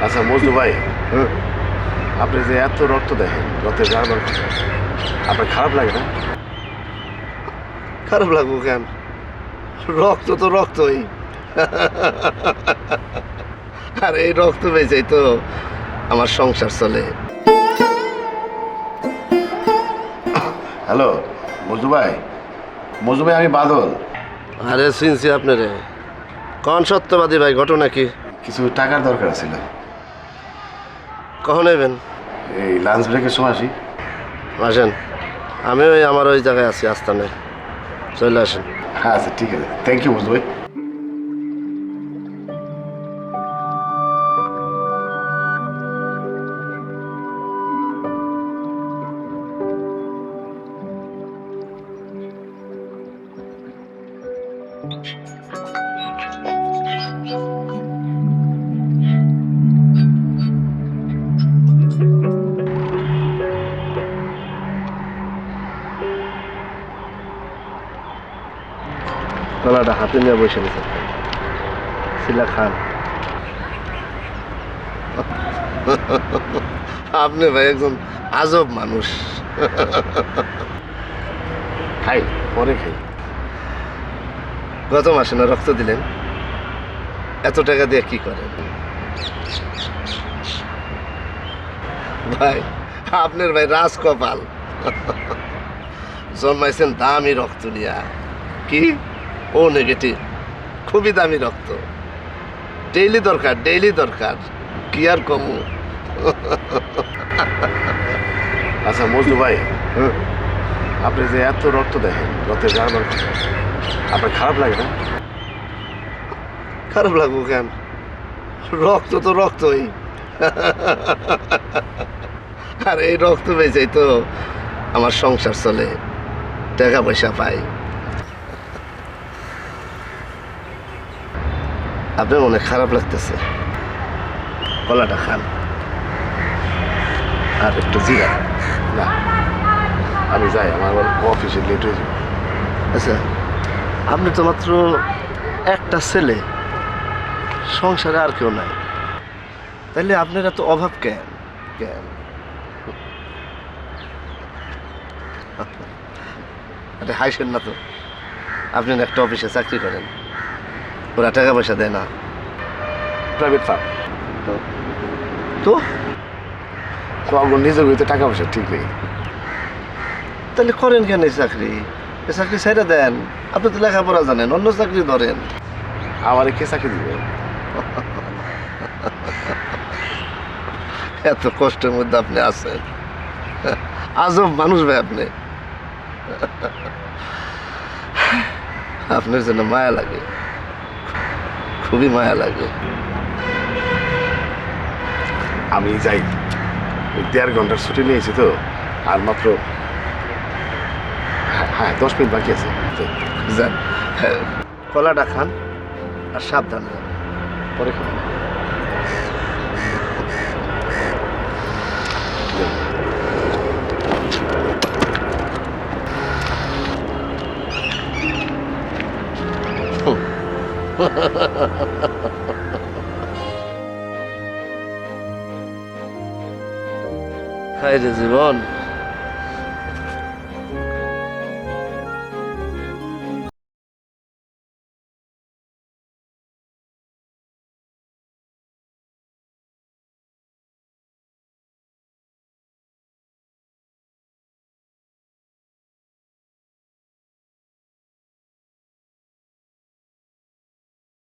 আচ্ছা মজনু ভাই, আপনি যে এত রক্ত দেখেন, রক্তের গাড়বার আপনার খারাপ লাগে না? খারাপ লাগবো কেন? রক্ত তো রক্তই। আর এই রক্ত বেঁচেই তো আমার সংসার চলে। হ্যালো মজনু ভাই, মজনু ভাই আমি বাদল। আরে চিনছি আপনারে। কন সত্যবাদী ভাই, ঘটনা কি? কিছু টাকার দরকার ছিল। কখন নেবেন? এই লাঞ্চ ব্রেকের সময় আসি। আসেন, আমি আমার ওই জায়গায় আছি, আস্তানে। চলে আসেন। হ্যাঁ আচ্ছা ঠিক আছে, থ্যাংক ইউ মজনু ভাই। কলাটা হাতে নিয়ে বসে গেছে শিলা খান। আপনি ভাই একজন আজব মানুষ। খাই, পরে খাই। গত মাসে না রক্ত দিলেন? এত টাকা দিয়ে কি করেন ভাই? আপনার ভাই রাজ কপাল। জন্মাইছেন দামি রক্ত নিয়া। কি ও নেগেটিভ, খুবই দামি রক্ত। ডেইলি দরকার, ডেইলি দরকার। কি আর কমু? আচ্ছা মজনু ভাই, আপনি যে এত রক্ত দেখেন, রক্তের গাড়বার আপনার খারাপ লাগে না? খারাপ লাগবো কেন? রক্ত তো রক্তই। আর এই রক্ত বেঁচেই তো আমার সংসার চলে, টাকা পয়সা পাই। আপনার মনে খারাপ লাগতেছে, কলাটা খান আর একটু জিরা। না আমি যাই, আমার আবার অফিসে লেট হয়ে যাবে। আচ্ছা, আপনি তো মাত্র একটা ছেলে, সংসারে আর কেউ নাই, তাইলে আপনার এত অভাব কেন? কেন? আরে হাসেন না তো। আপনি না একটা অফিসে চাকরি করেন, ওরা টাকা পয়সা দেয় না? প্রাইভেট ফার্ম তো তো আমার নিজের হইতে টাকা পয়সা ঠিক নেই। তাহলে করেন কেন এই চাকরি? এই চাকরি ছেড়ে দেন। আপনি তো লেখাপড়া জানেন, অন্য চাকরি ধরেন। আমার কে চাকরি দিবে? এত কষ্টের মধ্যে আপনি আছেন, আজব মানুষ ভাই আপনি। আপনার জন্য মায়া লাগে, খুবই মায়া লাগে। আমি যাই, ওই 1.5 ঘন্টার ছুটি নিয়েছি তো, আর মাত্র হ্যাঁ 10 মিনিট বাকি আছে। যান, কলাটা খান আর সাবধান যান। পরে খাবো। হায় রে জীবন।